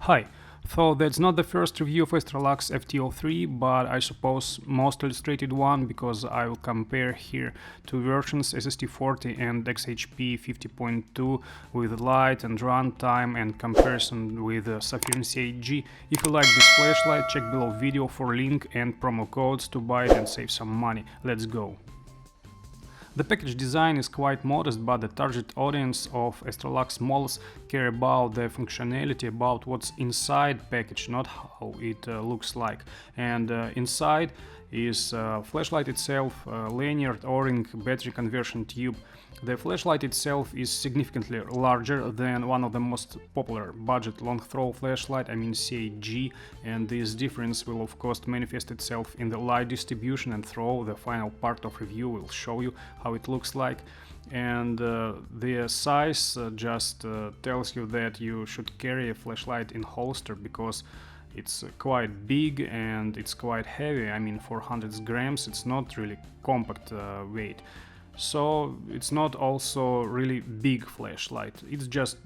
Hi, so that's not the first review of Astrolux FT03, but I suppose most illustrated one because I will compare here two versions SST40 and XHP50.2 with light and runtime and comparison with Sapphire CHG. If you like this flashlight, check below video for link and promo codes to buy it and save some money. Let's go! The package design is quite modest, but the target audience of Astrolux models care about the functionality, about what's inside package, not how it looks like. And inside is flashlight itself, lanyard, O-ring, battery conversion tube. The flashlight itself is significantly larger than one of the most popular budget long throw flashlight, I mean CHG, and this difference will of course manifest itself in the light distribution and throw. The final part of review will show you how it looks like. And the size just tells you that you should carry a flashlight in holster because it's quite big and it's quite heavy. I mean, 400 grams, it's not really compact weight. So it's not also really big flashlight, it's just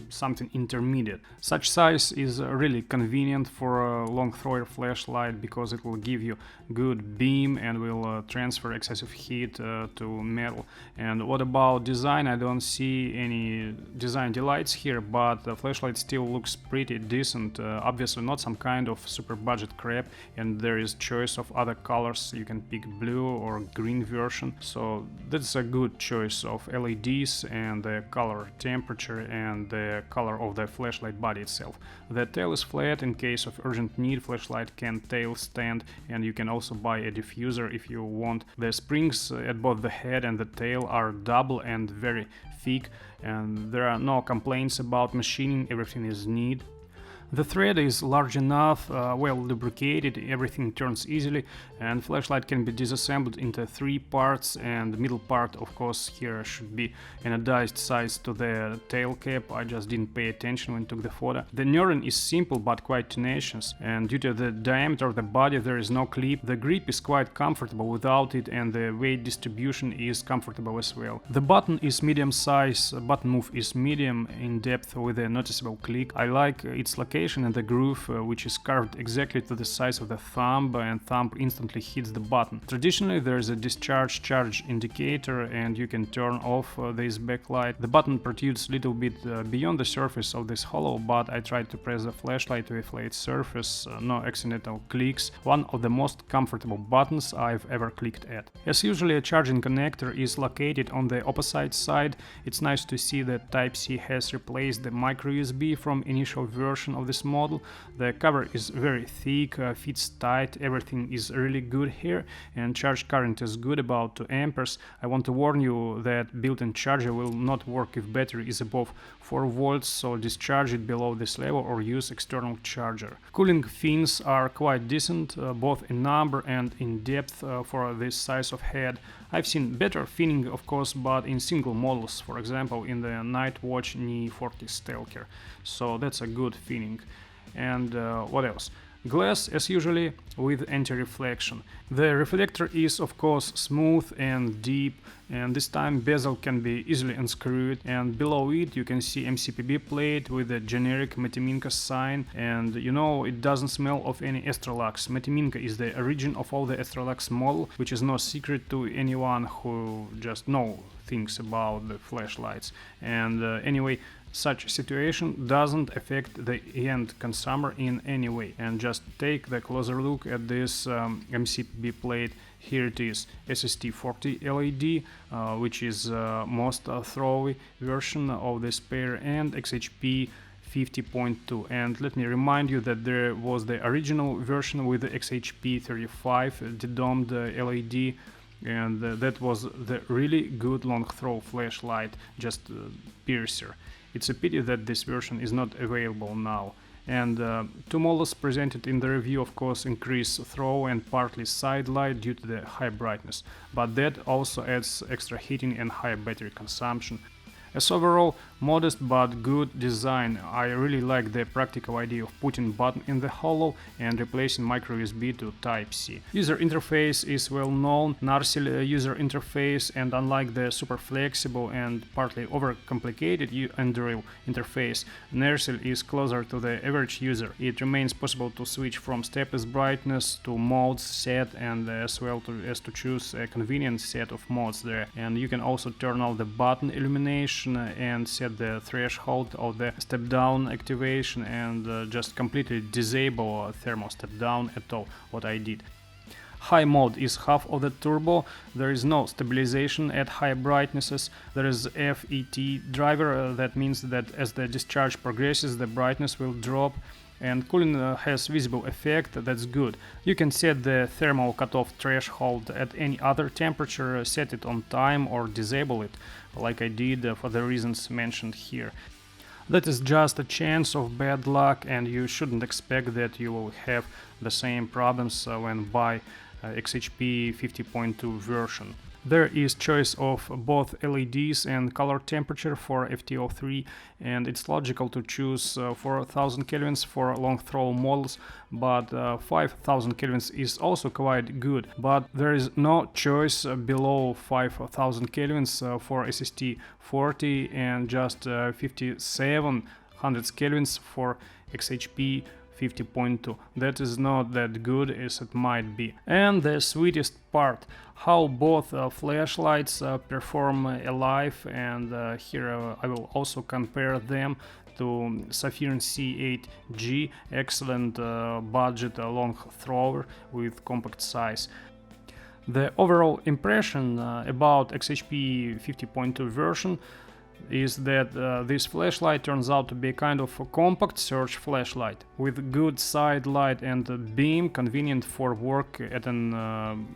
something intermediate. Such size is really convenient for a long thrower flashlight because it will give you good beam and will transfer excessive heat to metal. And what about design? I don't see any design delights here, but the flashlight still looks pretty decent. Obviously not some kind of super budget crap, and there is choice of other colors. You can pick blue or green version, so that's a good choice of LEDs and the color temperature and the color of the flashlight body itself. The tail is flat. In case of urgent need, flashlight can tail stand, and you can also buy a diffuser if you want. The springs at both the head and the tail are double and very thick, and there are no complaints about machining, everything is neat. The thread is large enough, well lubricated, everything turns easily, and flashlight can be disassembled into three parts, and the middle part of course here should be anodized size to the tail cap. I just didn't pay attention when I took the photo. The knurring is simple but quite tenacious, and due to the diameter of the body there is no clip. The grip is quite comfortable without it, and the weight distribution is comfortable as well. The button is medium size, button move is medium in depth with a noticeable click. I like its location and the groove, which is carved exactly to the size of the thumb, and thumb instantly hits the button. Traditionally there is a discharge charge indicator and you can turn off this backlight. The button protrudes a little bit beyond the surface of this hollow, but I tried to press the flashlight to a flat surface, no accidental clicks. One of the most comfortable buttons I've ever clicked at. As usually, a charging connector is located on the opposite side. It's nice to see that Type-C has replaced the micro USB from initial version of this model. The cover is very thick, fits tight, everything is really good here, and charge current is good, about 2 amperes. I want to warn you that built-in charger will not work if battery is above 4 volts, so discharge it below this level or use external charger. Cooling fins are quite decent, both in number and in depth for this size of head. I've seen better finning of course, but in single models, for example in the Nightwatch Ni 40 Stalker, so that's a good finning. And what else? Glass as usually with anti-reflection. The reflector is of course smooth and deep, and this time bezel can be easily unscrewed, and below it you can see MCPB plate with a generic Metiminka sign, and you know it doesn't smell of any Astrolux. Metiminka is the origin of all the Astrolux model, which is no secret to anyone who just know things about the flashlights. And anyway, such situation doesn't affect the end consumer in any way. And just take the closer look at this MCPB plate. Here it is, SST40 LED, which is most throwy version of this pair, and XHP 50.2. And let me remind you that there was the original version with the XHP35 dedomed LED, and that was the really good long throw flashlight, just piercer. It's a pity that this version is not available now. And two models presented in the review of course increase throw and partly side light due to the high brightness, but that also adds extra heating and high battery consumption. As overall, Modest but good design. I really like the practical idea of putting button in the hollow and replacing micro USB to Type-C. User interface is well known, Narsil user interface, and unlike the super flexible and partly overcomplicated Android interface, Narsil is closer to the average user. It remains possible to switch from step-less brightness to modes set, and as well as to choose a convenient set of modes there. And you can also turn off the button illumination and set the threshold of the step down activation, and just completely disable thermal step down at all, what I did. High mode is half of the turbo, there is no stabilization at high brightnesses, there is FET driver, that means that as the discharge progresses the brightness will drop, and cooling has visible effect, that's good. You can set the thermal cutoff threshold at any other temperature, set it on time or disable it, like I did for the reasons mentioned here. That is just a chance of bad luck, and you shouldn't expect that you will have the same problems when buy XHP50.2 version. There is choice of both LEDs and color temperature for FT03, and it's logical to choose 4000 kelvins for long throw models, but 5000 kelvins is also quite good. But there is no choice below 5000 kelvins for SST40 and just 5700 kelvins for XHP50.2. That is not that good as it might be. And the sweetest part, how both flashlights perform alive, and here I will also compare them to Saphirn C8G, excellent budget long thrower with compact size. The overall impression about XHP50.2 version is that this flashlight turns out to be kind of a compact search flashlight with good side light and a beam, convenient for work at a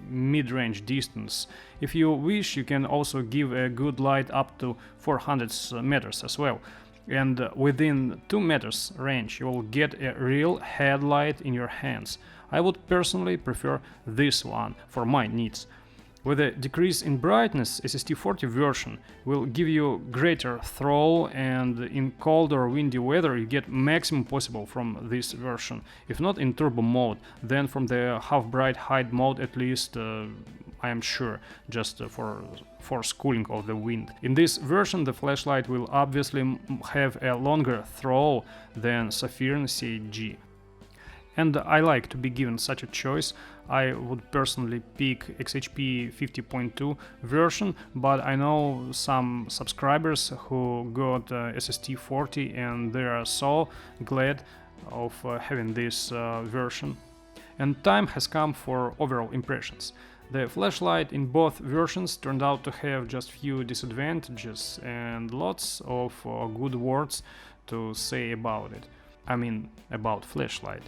mid-range distance. If you wish, you can also give a good light up to 400 meters as well. And within 2 meters range you will get a real headlight in your hands. I would personally prefer this one for my needs. With a decrease in brightness, SST40 version will give you greater throw, and in cold or windy weather you get maximum possible from this version. If not in turbo mode, then from the half bright hide mode at least, I am sure, just for force cooling of the wind. In this version the flashlight will obviously have a longer throw than Saphirn C8G. And I like to be given such a choice. I would personally pick XHP50.2 version, but I know some subscribers who got SST40 and they are so glad of having this version. And time has come for overall impressions. The flashlight in both versions turned out to have just few disadvantages and lots of good words to say about it. I mean, about flashlight.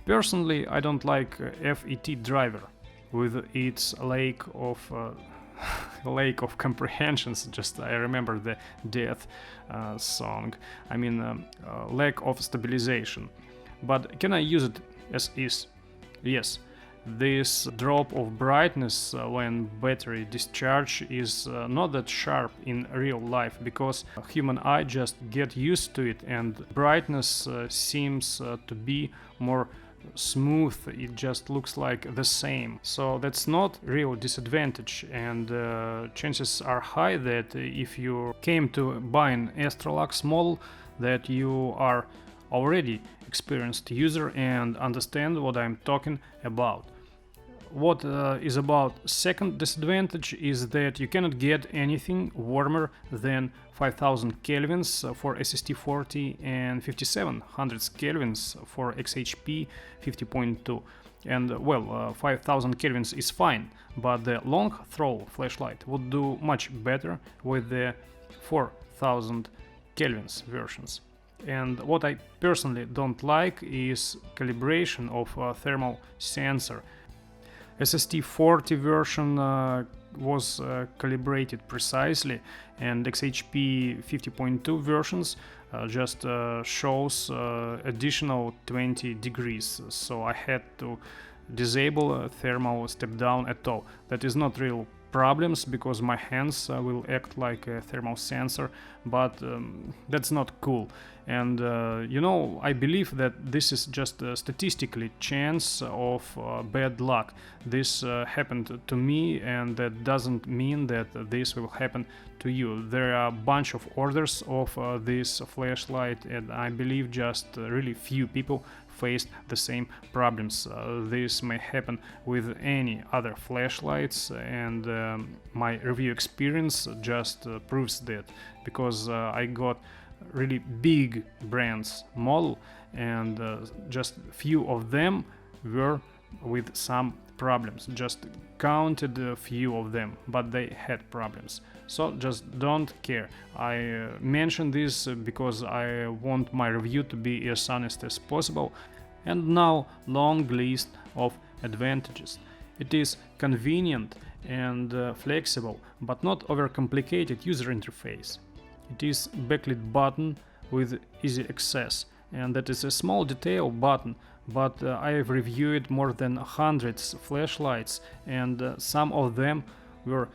Personally, I don't like FET driver with its lack of comprehensions. Just I remember the Death song. I mean, lack of stabilization. But can I use it as is? Yes. This drop of brightness when battery discharge is not that sharp in real life, because human eye just get used to it, and brightness seems to be more smooth, it just looks like the same. So that's not real disadvantage, and chances are high that if you came to buy an Astrolux model, that you are already experienced user and understand what I'm talking about. What is about second disadvantage is that you cannot get anything warmer than 5000 kelvins for SST40 and 5700 kelvins for XHP50.2. And well, 5000 kelvins is fine, but the long throw flashlight would do much better with the 4000 kelvins versions. And what I personally don't like is calibration of thermal sensor. SST40 version was calibrated precisely, and XHP50.2 versions just shows additional 20 degrees, so I had to disable thermal step down at all. That is not real problems, because my hands will act like a thermal sensor, but that's not cool. And you know, I believe that this is just statistically chance of bad luck. This happened to me, and that doesn't mean that this will happen to you. There are a bunch of orders of this flashlight, and I believe just really few people faced the same problems. This may happen with any other flashlights, and my review experience just proves that, because I got really big brands model, and just few of them were with some problems. Just counted a few of them, but they had problems. So just don't care. I mention this because I want my review to be as honest as possible. And now, long list of advantages. It is convenient and flexible, but not overcomplicated user interface. It is backlit button with easy access, and that is a small detail button, but I have reviewed more than hundreds flashlights, and some of them were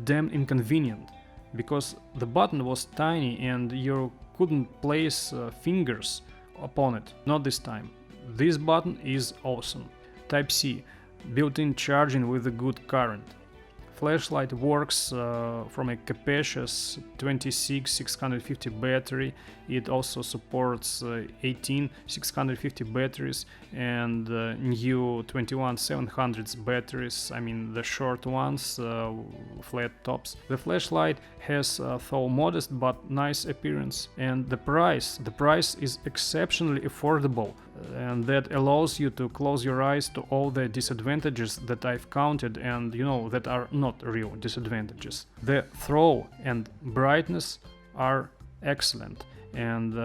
damn inconvenient, because the button was tiny and you couldn't place fingers upon it. Not this time. This button is awesome. Type-C, built-in charging with a good current. Flashlight works from a capacious 26-650 battery. It also supports 18-650 batteries and new 21-700 batteries, I mean the short ones, flat tops. The flashlight has though modest but nice appearance, and the price is exceptionally affordable, and that allows you to close your eyes to all the disadvantages that I've counted, and you know, that are not real disadvantages. The throw and brightness are excellent, and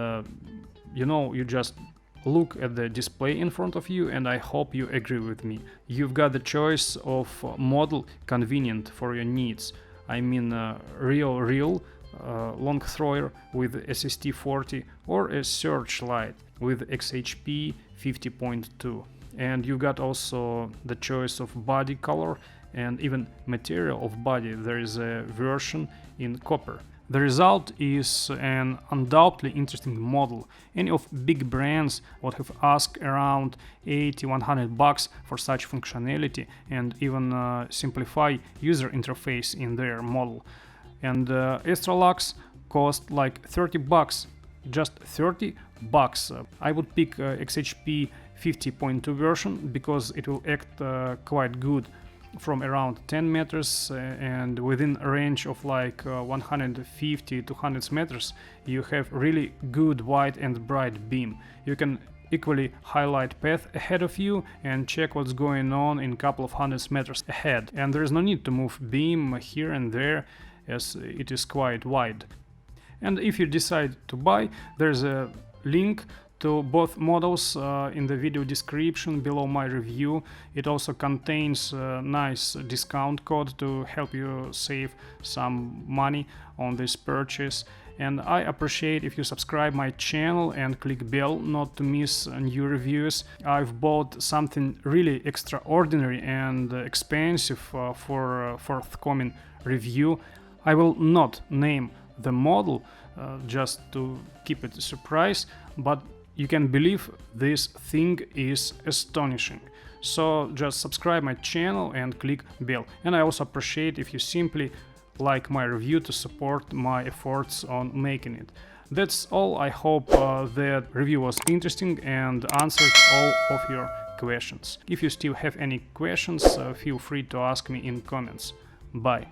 you know, you just look at the display in front of you, and I hope you agree with me. You've got the choice of model convenient for your needs. I mean real long thrower with SST40 or a searchlight with XHP50.2. And you've got also the choice of body color and even material of body. There is a version in copper. The result is an undoubtedly interesting model. Any of big brands would have asked around $80-100 for such functionality and even simplify user interface in their model. And Astrolux cost like $30, just $30. I would pick XHP50.2 version because it will act quite good from around 10 meters and within a range of like 150-200 meters you have really good wide and bright beam. You can equally highlight path ahead of you and check what's going on in a couple of hundred meters ahead, and there is no need to move beam here and there as it is quite wide. And if you decide to buy, there's a link to both models in the video description below my review. It also contains a nice discount code to help you save some money on this purchase. And I appreciate if you subscribe my channel and click bell not to miss new reviews. I've bought something really extraordinary and expensive for forthcoming review. I will not name the model just to keep it a surprise, but you can believe this thing is astonishing. So just subscribe my channel and click bell. And I also appreciate if you simply like my review to support my efforts on making it. That's all. I hope that review was interesting and answered all of your questions. If you still have any questions, feel free to ask me in comments. Bye.